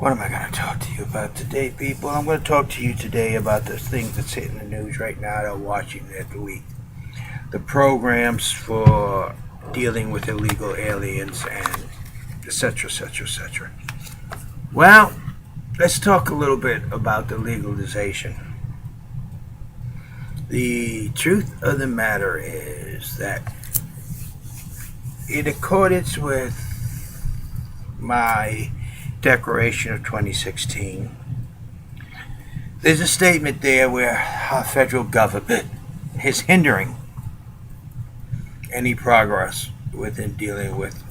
What am I going to talk to you about today, people? I'm going to talk to you today about the things that's hitting the news right now that I'm watching at the week. The programs for dealing with illegal aliens and etc., etc., etc. Well, let's talk a little bit about the legalization. The truth of the matter is that in accordance with my Declaration of 2016, there's a statement there where our federal government is hindering any progress within dealing with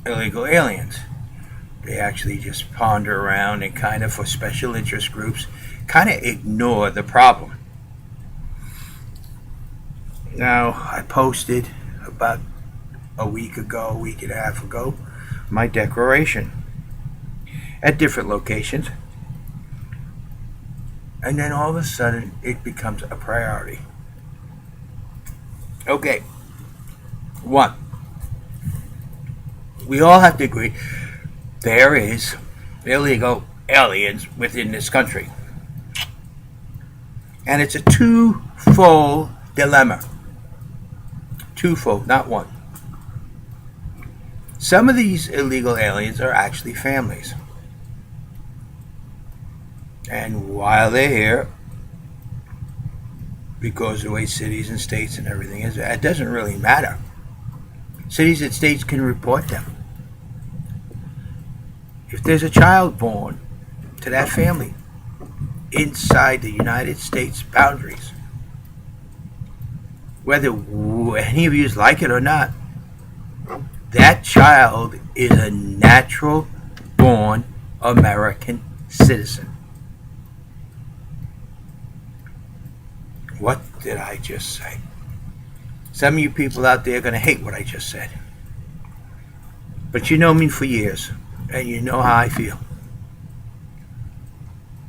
illegal aliens. They actually just ponder around and kind of, for special interest groups, kind of ignore the problem. Now, I posted about a week and a half ago, my declaration at different locations, and then all of a sudden it becomes a priority. Okay, one, we all have to agree there is illegal aliens within this country, and it's a twofold dilemma. Twofold, not one. Some of these illegal aliens are actually families. And while they're here, because of the way cities and states and everything is, it doesn't really matter. Cities and states can report them. If there's a child born to that family inside the United States boundaries, whether any of you like it or not, that child is a natural born American citizen. What did I just say? Some of you people out there are going to hate what I just said. But you know me for years, and you know how I feel.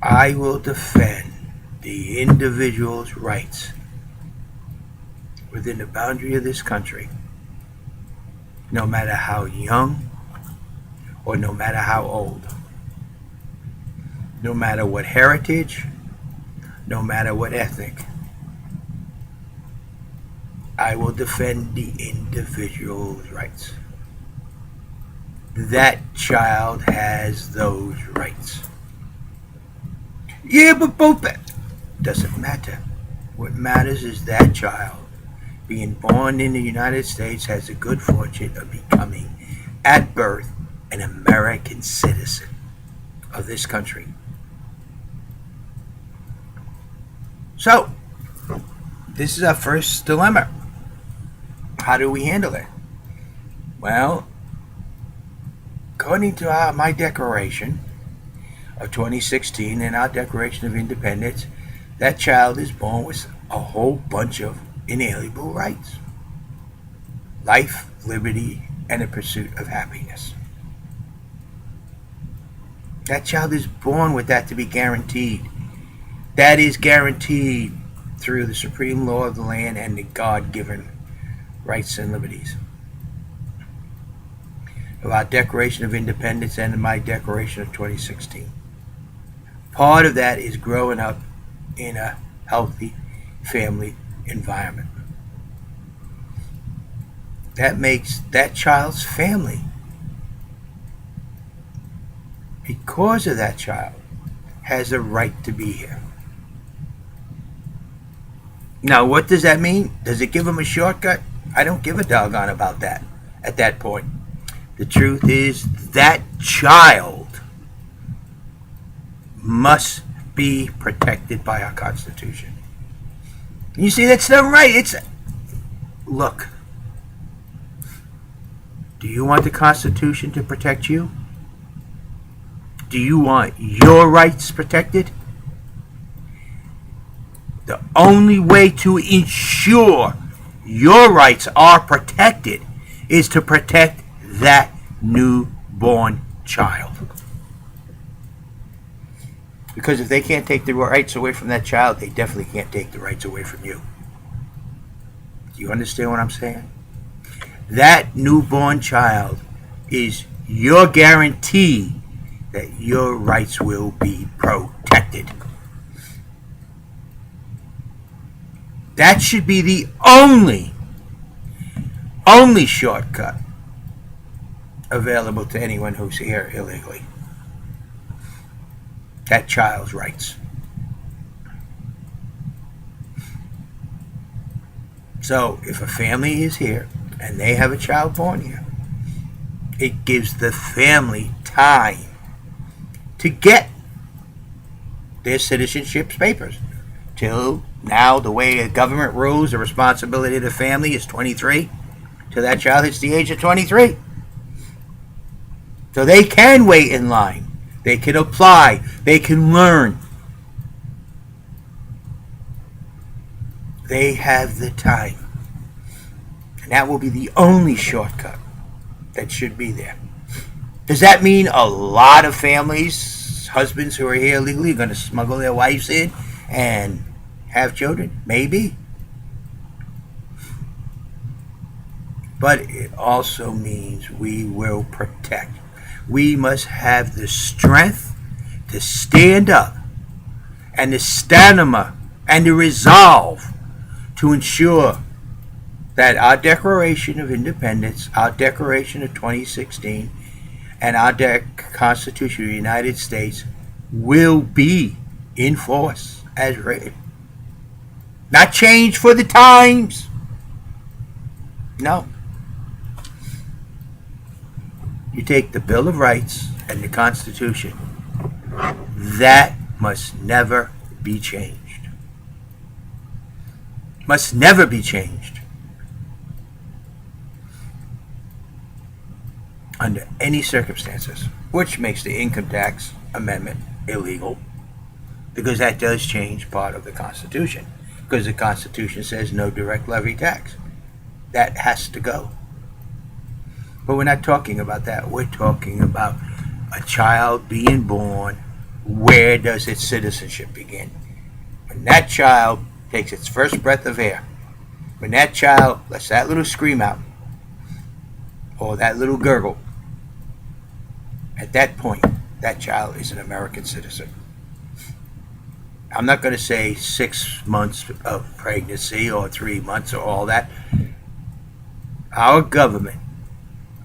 I will defend the individual's rights within the boundary of this country, no matter how young or no matter how old, no matter what heritage, no matter what ethnic. I will defend the individual's rights. That child has those rights. Yeah, but both doesn't matter. What matters is that child being born in the United States has the good fortune of becoming, at birth, an American citizen of this country. So, this is our first dilemma. How do we handle it? Well, according to my Declaration of 2016 and our Declaration of Independence, that child is born with a whole bunch of inalienable rights: life, liberty, and the pursuit of happiness. That child is born with that to be guaranteed. That is guaranteed through the supreme law of the land and the God-given rights and liberties of our Declaration of Independence and my Declaration of 2016. Part of that is growing up in a healthy family environment. That makes that child's family, because of that child, has a right to be here. Now, what does that mean? Does it give them a shortcut? I don't give a doggone about that at that point. The truth is that child must be protected by our Constitution. You see, that's not right. Look, do you want the Constitution to protect you? Do you want your rights protected? The only way to ensure your rights are protected is to protect that newborn child. Because if they can't take the rights away from that child, they definitely can't take the rights away from you. Do you understand what I'm saying? That newborn child is your guarantee that your rights will be protected. That should be the only shortcut available to anyone who's here illegally. That child's rights. So if a family is here and they have a child born here, it gives the family time to get their citizenship papers. Till now, the way the government rules, the responsibility of the family is 23. Till that child hits the age of 23. So they can wait in line. They can apply. They can learn. They have the time. And that will be the only shortcut that should be there. Does that mean a lot of families, husbands who are here illegally, are going to smuggle their wives in and have children? Maybe. But it also means we will protect. We must have the strength to stand up and the stamina and the resolve to ensure that our Declaration of Independence, our Declaration of 2016, and our Constitution of the United States will be in force as written. Not changed for the times. No. You take the Bill of Rights and the Constitution. That must never be changed. Must never be changed. Under any circumstances, which makes the income tax amendment illegal, because that does change part of the Constitution, because the Constitution says no direct levy tax. That has to go. But we're not talking about that. We're talking about a child being born. Where does its citizenship begin? When that child takes its first breath of air, when that child lets that little scream out, or that little gurgle, at that point, that child is an American citizen. I'm not going to say 6 months of pregnancy or 3 months or all that. Our government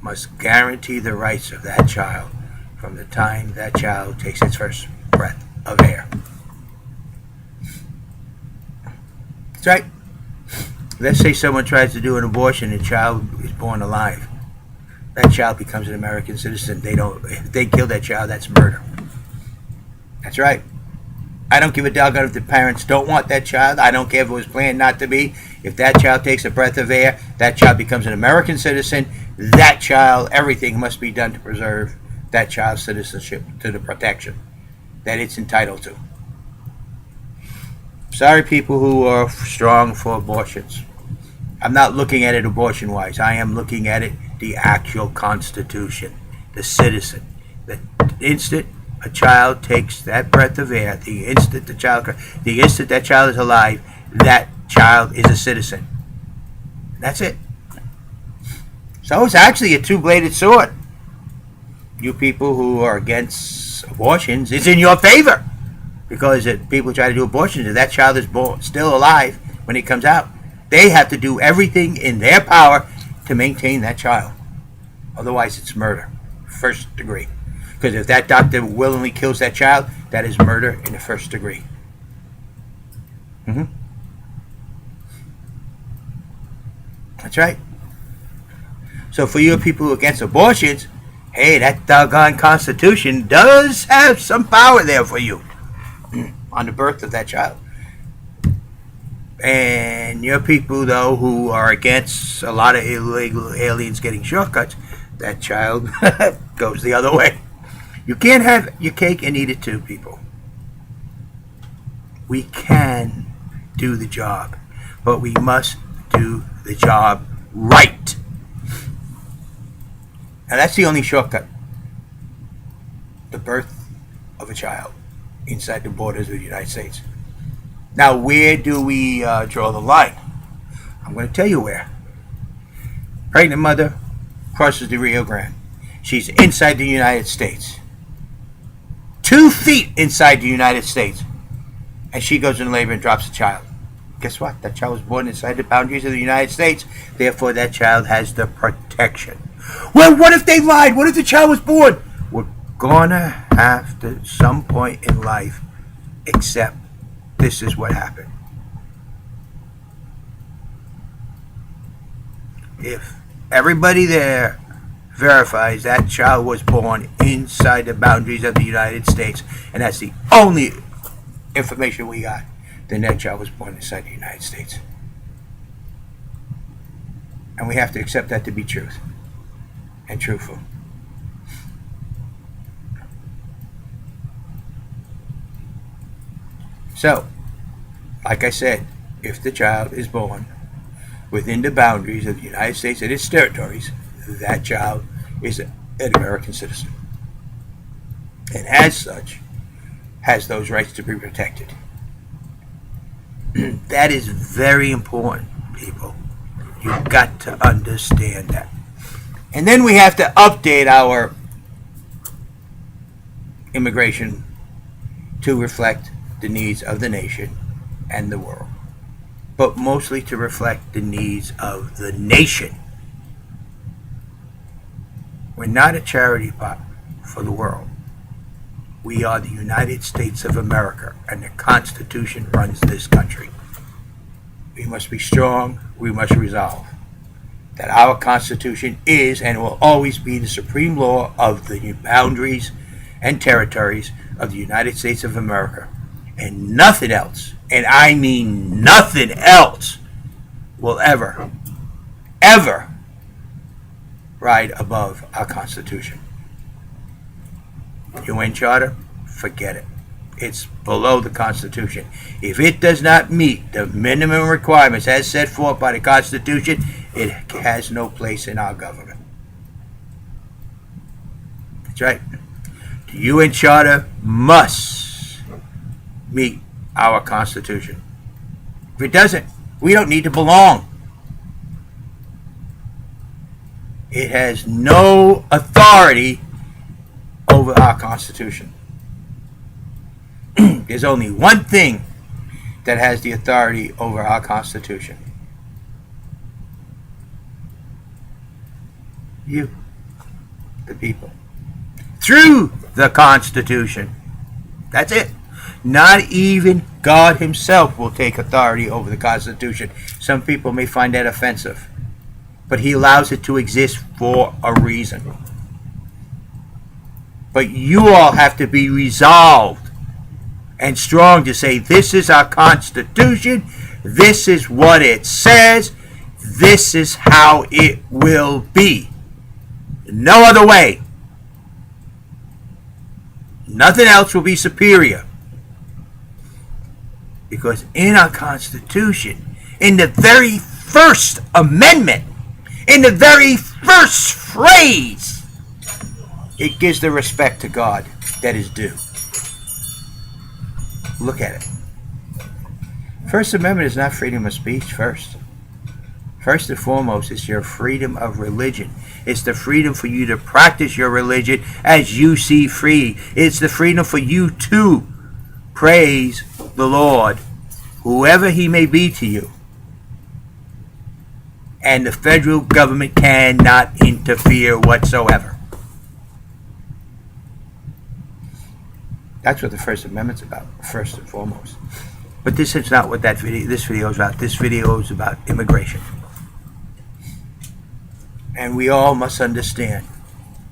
must guarantee the rights of that child from the time that child takes its first breath of air. That's right. Let's say someone tries to do an abortion and the child is born alive. That child becomes an American citizen. If they kill that child, that's murder. That's right. I don't give a doggone if the parents don't want that child. I don't care if it was planned not to be. If that child takes a breath of air, that child becomes an American citizen. That child, everything must be done to preserve that child's citizenship to the protection that it's entitled to. Sorry, people who are strong for abortions. I'm not looking at it abortion-wise. I am looking at it the actual Constitution, the citizen. The instant a child takes that breath of air, the instant that child is alive, that child is a citizen. That's it. So it's actually a two-bladed sword. You people who are against abortions, it's in your favor. Because if people try to do abortions, if that child is still alive when it comes out, they have to do everything in their power to maintain that child. Otherwise, it's murder, first degree. Because if that doctor willingly kills that child, that is murder in the first degree. That's right. So for you people who are against abortions, hey, that doggone Constitution does have some power there for you on the birth of that child. And your people, though, who are against a lot of illegal aliens getting shortcuts, that child goes the other way. You can't have your cake and eat it too, people. We can do the job, but we must do the job right. And that's the only shortcut. The birth of a child inside the borders of the United States. Now, where do we draw the line? I'm going to tell you where. Pregnant mother crosses the Rio Grande. She's inside the United States. 2 feet inside the United States. And she goes into labor and drops a child. Guess what? That child was born inside the boundaries of the United States. Therefore, that child has the protection. Well, what if they lied? What if the child was born? We're gonna have to, at some point in life, accept this is what happened. If everybody there verifies that child was born inside the boundaries of the United States, and that's the only information we got, then that child was born inside the United States. And we have to accept that to be truth and truthful. So, like I said, if the child is born within the boundaries of the United States and its territories, that child is an American citizen. And as such, has those rights to be protected. That is very important, people. You've got to understand that. And then we have to update our immigration to reflect the needs of the nation and the world, but mostly to reflect the needs of the nation. We're not a charity pot for the world. We are the United States of America, and the Constitution runs this country. We must be strong. We must resolve that our Constitution is and will always be the supreme law of the boundaries and territories of the United States of America. And nothing else, and I mean nothing else, will ever ride above our Constitution. UN Charter, forget it. It's below the Constitution. If it does not meet the minimum requirements as set forth by the Constitution, it has no place in our government. That's right. The UN Charter must meet our Constitution. If it doesn't, we don't need to belong. It has no authority over our Constitution. There's only one thing that has the authority over our Constitution. You, the people. Through the Constitution. That's it. Not even God himself will take authority over the Constitution. Some people may find that offensive, but he allows it to exist for a reason. But you all have to be resolved and strong to say, this is our Constitution, this is what it says, this is how it will be. No other way. Nothing else will be superior. Because in our Constitution, in the very first amendment, in the very first phrase, it gives the respect to God that is due. Look at it. First Amendment is not freedom of speech first. First and foremost, it's your freedom of religion. It's the freedom for you to practice your religion as you see free. It's the freedom for you to praise the Lord, whoever he may be to you. And the federal government cannot interfere whatsoever. That's what the First Amendment's about, first and foremost. But this is not what this video is about. This video is about immigration. And we all must understand.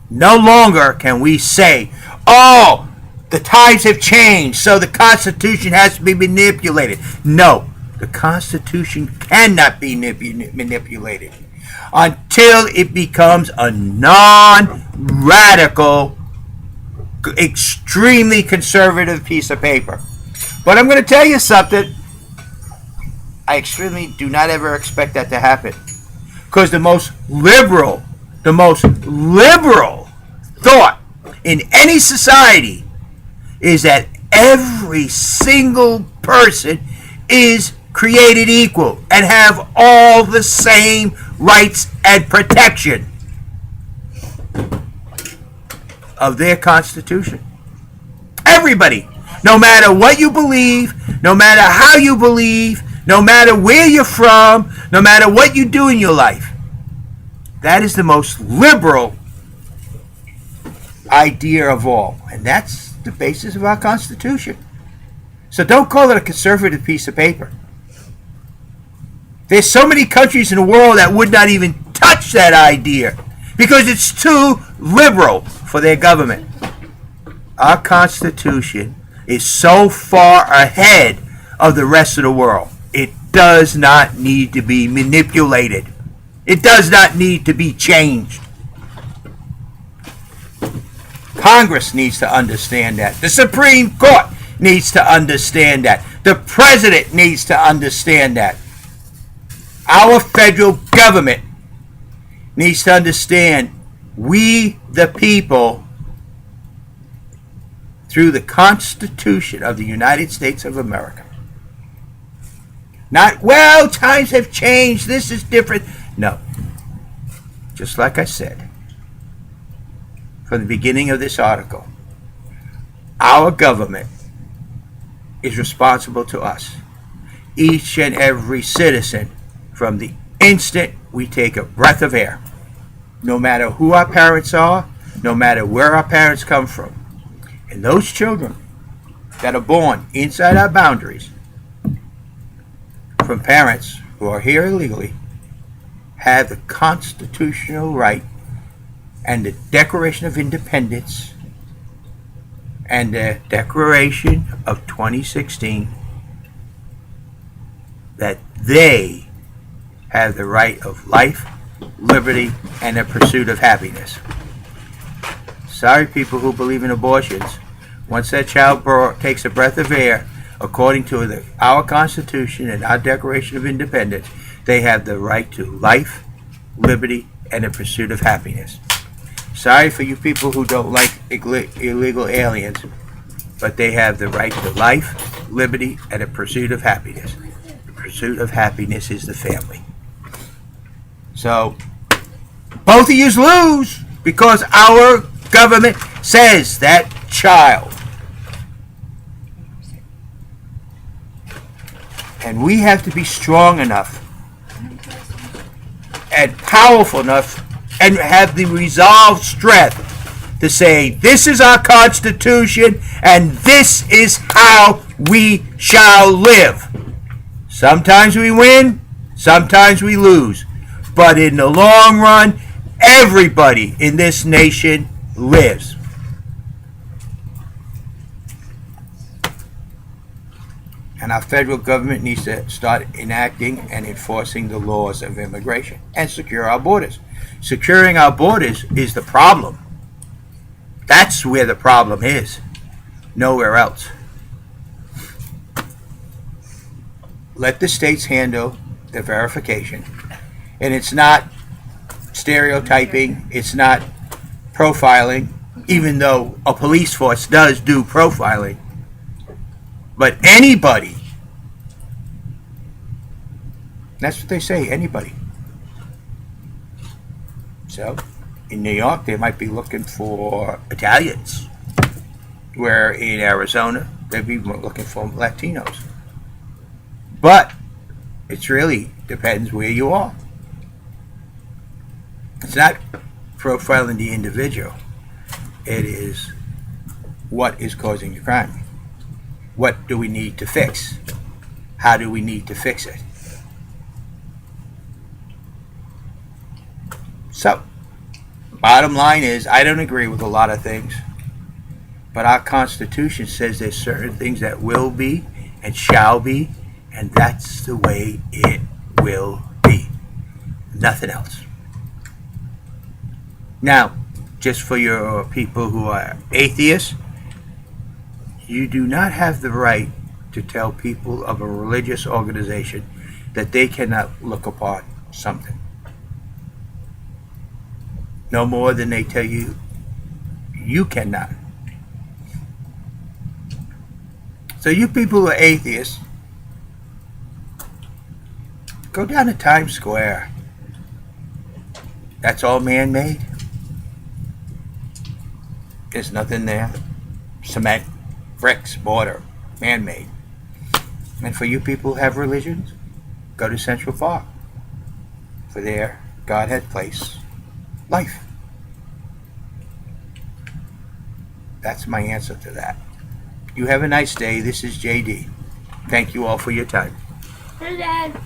No longer can we say, oh, the times have changed, so the Constitution has to be manipulated. No, the Constitution cannot be manipulated until it becomes a non-radical, extremely conservative piece of paper. But I'm going to tell you something. I extremely do not ever expect that to happen. Because the most liberal thought in any society is that every single person is created equal and have all the same rights and protection. of their Constitution. Everybody, no matter what you believe, no matter how you believe, no matter where you're from, no matter what you do in your life, that is the most liberal idea of all. And that's the basis of our Constitution. So don't call it a conservative piece of paper. There's so many countries in the world that would not even touch that idea because it's too liberal for their government. Our Constitution is so far ahead of the rest of the world. It does not need to be manipulated. It does not need to be changed. Congress needs to understand that. The Supreme Court needs to understand that. The President needs to understand that. Our federal government needs to understand we, the people, through the Constitution of the United States of America. Not, well, times have changed, this is different. No. Just like I said from the beginning of this article, our government is responsible to us, each and every citizen, from the instant we take a breath of air, no matter who our parents are, no matter where our parents come from. And those children that are born inside our boundaries from parents who are here illegally have the constitutional right and the Declaration of Independence and the Declaration of 2016 that they have the right of life, liberty, and the pursuit of happiness. Sorry, people who believe in abortions. Once that child takes a breath of air, according to our Constitution and our Declaration of Independence, they have the right to life, liberty, and the pursuit of happiness. Sorry for you people who don't like illegal aliens, but they have the right to life, liberty, and the pursuit of happiness. The pursuit of happiness is the family. So, both of you lose because our government says that child. And we have to be strong enough and powerful enough and have the resolve strength to say, this is our Constitution and this is how we shall live. Sometimes we win, sometimes we lose. But in the long run, everybody in this nation lives. And our federal government needs to start enacting and enforcing the laws of immigration and secure our borders. Securing our borders is the problem. That's where the problem is. Nowhere else. Let the states handle the verification. And it's not stereotyping, it's not profiling, even though a police force does do profiling. But anybody, that's what they say, anybody. So, in New York, they might be looking for Italians, where in Arizona, they'd be looking for Latinos. But it really depends where you are. It's not profiling the individual. It is what is causing the crime. What do we need to fix? How do we need to fix it? So, bottom line is, I don't agree with a lot of things. But our Constitution says there's certain things that will be and shall be, and that's the way it will be. Nothing else. Now, just for your people who are atheists, you do not have the right to tell people of a religious organization that they cannot look upon something. No more than they tell you you cannot. So you people who are atheists, go down to Times Square. That's all man-made. There's nothing there. Cement, bricks, mortar, man-made. And for you people who have religions, go to Central Park. For there, God had placed life. That's my answer to that. You have a nice day. This is JD. Thank you all for your time. Hey, Dad.